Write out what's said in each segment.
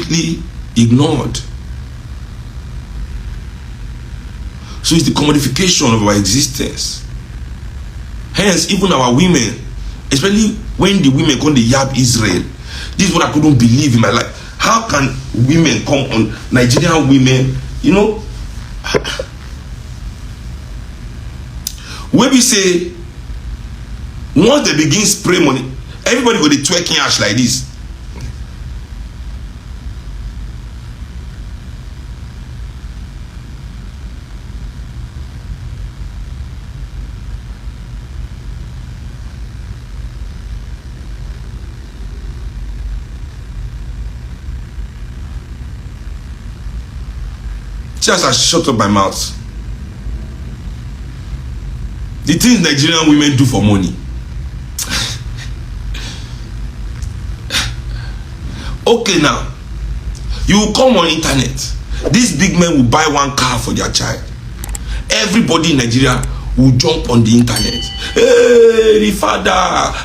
completely ignored. So it's the commodification of our existence. Hence, even our women, especially when the women come to yab Israel, this is what I couldn't believe in my life. How can women come on, Nigerian women, you know, when we say, once they begin spray money, everybody go to twerking ash like this. Just I shut up my mouth. The things Nigerian women do for money. Okay, now you will come on internet. These big men will buy one car for their child. Everybody in Nigeria will jump on the internet. Hey, the father,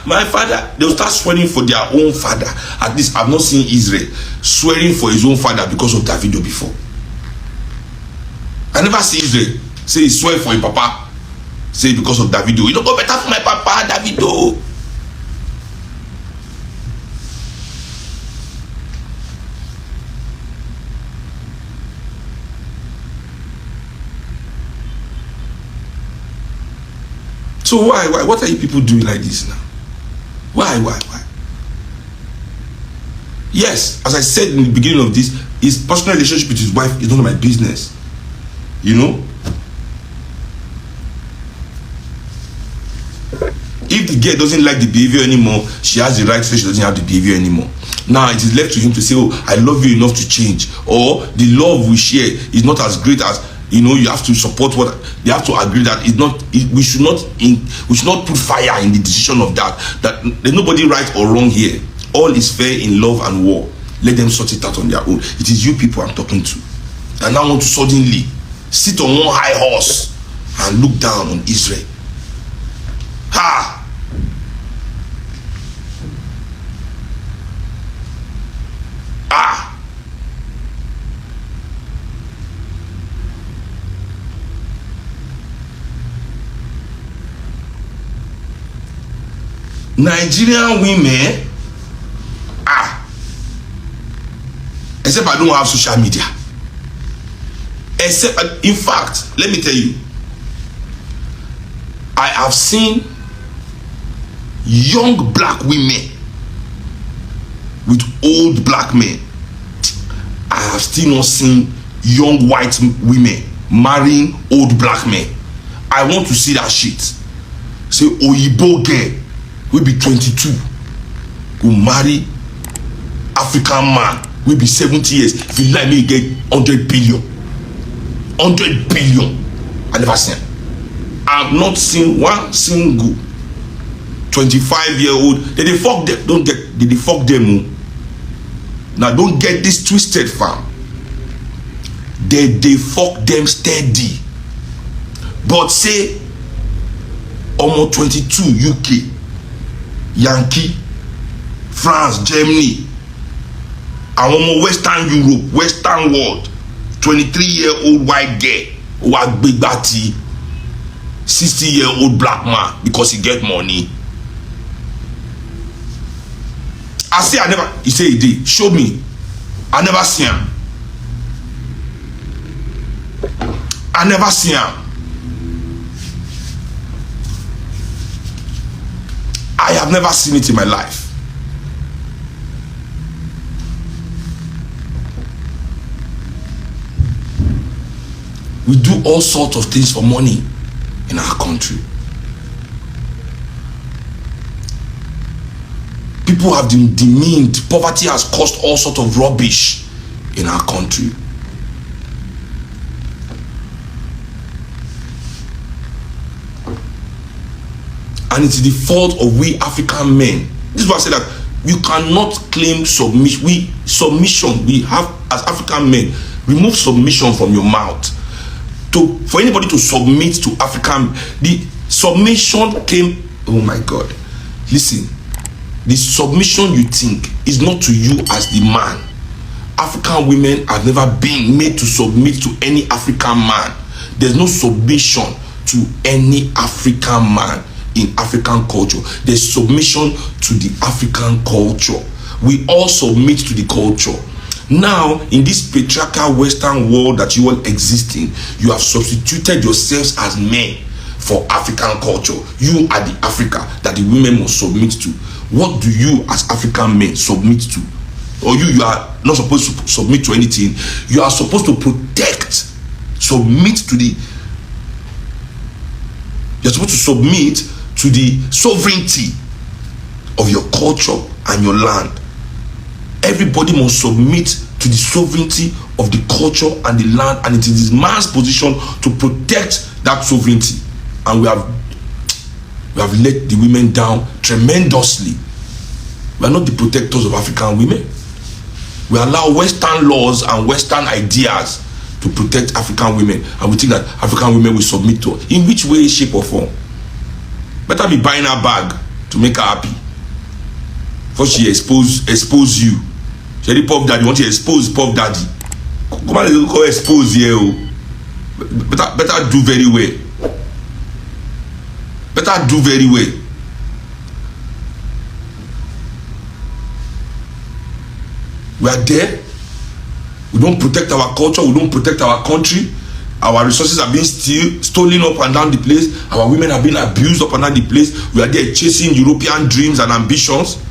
my father. They will start swearing for their own father. At least I've not seen Israel swearing for his own father because of Davido before. I never see Israel say he swear for his papa. Say because of Davido. You don't go better for my papa, Davido. So why? What are you people doing like this now? Why? Yes, as I said in the beginning of this, his personal relationship with his wife is none of my business. You know? If the girl doesn't like the behavior anymore, she has the right to say she doesn't have the behavior anymore. Now it is left to him to say, oh, I love you enough to change. Or the love we share is not as great as, you know, you have to support what they have to agree that it's not, we should not put fire in the decision of that there's nobody right or wrong here. All is fair in love and war. Let them sort it out on their own. It is you people I'm talking to. And I want to suddenly sit on one high horse and look down on Israel. Ha! Ah! Nigerian women, except I don't have social media. Except, in fact, let me tell you, I have seen young black women with old black men. I have still not seen young white women marrying old black men. I want to see that shit. Say Oyibo girl will be 22, go marry African man will be 70 years. If you like me, get 100 billion. 100 billion. I never seen. I've not seen one single 25-year-old. They fuck them. Don't get. They fuck them. Now don't get this twisted, fam. They fuck them steady. But say, almost 22 UK, Yankee, France, Germany, and almost Western Europe, Western world, 23-year-old white girl who are big batty, 60-year-old black man because he get money. I say I never. He say he did. Show me. I never see him. I never see him. I have never seen it in my life. We do all sorts of things for money in our country. People have been demeaned. Poverty has caused all sorts of rubbish in our country. And it's the fault of we African men. This is why I say that you cannot claim submission. We have as African men, remove submission from your mouth. For anybody to submit to African, the submission came, oh my God. Listen, the submission you think is not to you as the man. African women have never been made to submit to any African man. There's no submission to any African man in African culture. There's submission to the African culture. We all submit to the culture. Now, in this patriarchal Western world that you all exist in, you have substituted yourselves as men for African culture. You are the Africa that the women must submit to. What do you as African men submit to? Or you are not supposed to submit to anything. You are supposed to protect, submit to the, you're supposed to submit to the sovereignty of your culture and your land. Everybody must submit to the sovereignty of the culture and the land, and it is man's position to protect that sovereignty. And we have let the women down tremendously. We are not the protectors of African women. We allow Western laws and Western ideas to protect African women, and we think that African women will submit to it. In which way, shape or form? Better be buying her bag to make her happy. First she expose you. She Pop Daddy want to expose Pop Daddy. Come on, go expose here. Better do very well. Better do very well. We are there. We don't protect our culture. We don't protect our country. Our resources are being stolen up and down the place. Our women are being abused up and down the place. We are there chasing European dreams and ambitions.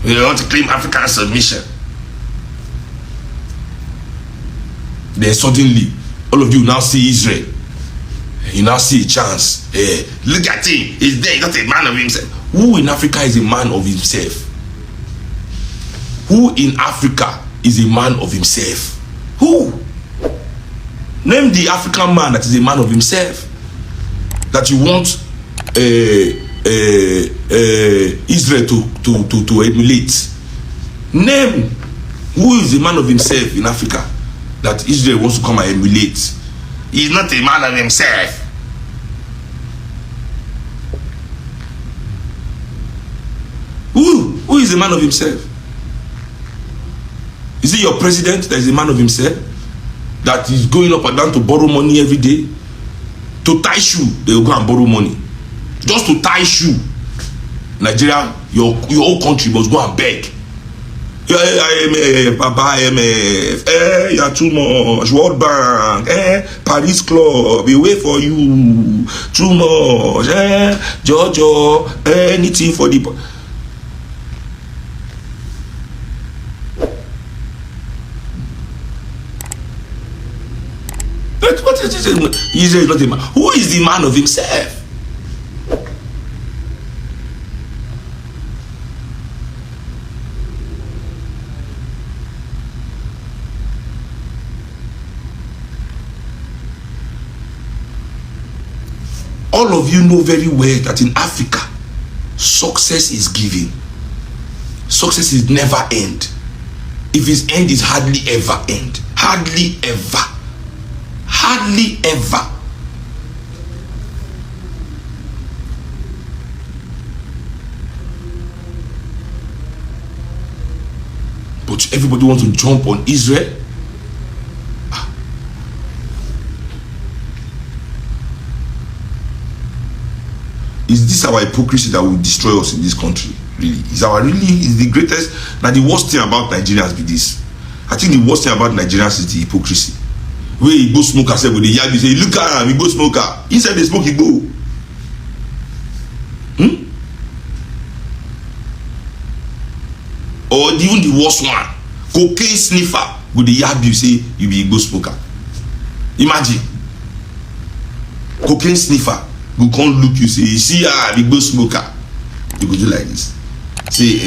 We want to claim African submission. Then suddenly, all of you now see Israel. You now see a chance. Look at him. He's there. He's not a man of himself. Who in Africa is a man of himself? Who in Africa is a man of himself? Who? Name the African man that is a man of himself. That you want Israel to emulate. Name who is a man of himself in Africa that Israel wants to come and emulate. He's not a man of himself. Who is a man of himself? Is it your president that is a man of himself, that is going up and down to borrow money every day? To tie shoe, they will go and borrow money. Just to tie shoe. Nigeria, your whole country must go and beg. Papa IMF, you are too much. World Bank, Paris Club, we wait for you. Too much, Jojo, anything for the. What is it? Israel is not a man. Who is the man of himself? All of you know very well that in Africa, success is given. Success is never end. If its end is hardly ever end. Hardly ever. Hardly ever. But everybody wants to jump on Israel. Is this our hypocrisy that will destroy us in this country? Really? Is the greatest? Now the worst thing about Nigerians be this. I think the worst thing about Nigerians is the hypocrisy. Where he go smoker say with the yard, he say, look at him, he go smoker. He said they smoke, he go. Or even the worst one, cocaine sniffer with the yard, you say you be a go smoker. Imagine. Cocaine sniffer go come look you, say, you see, the go smoker. You go do like this. Say,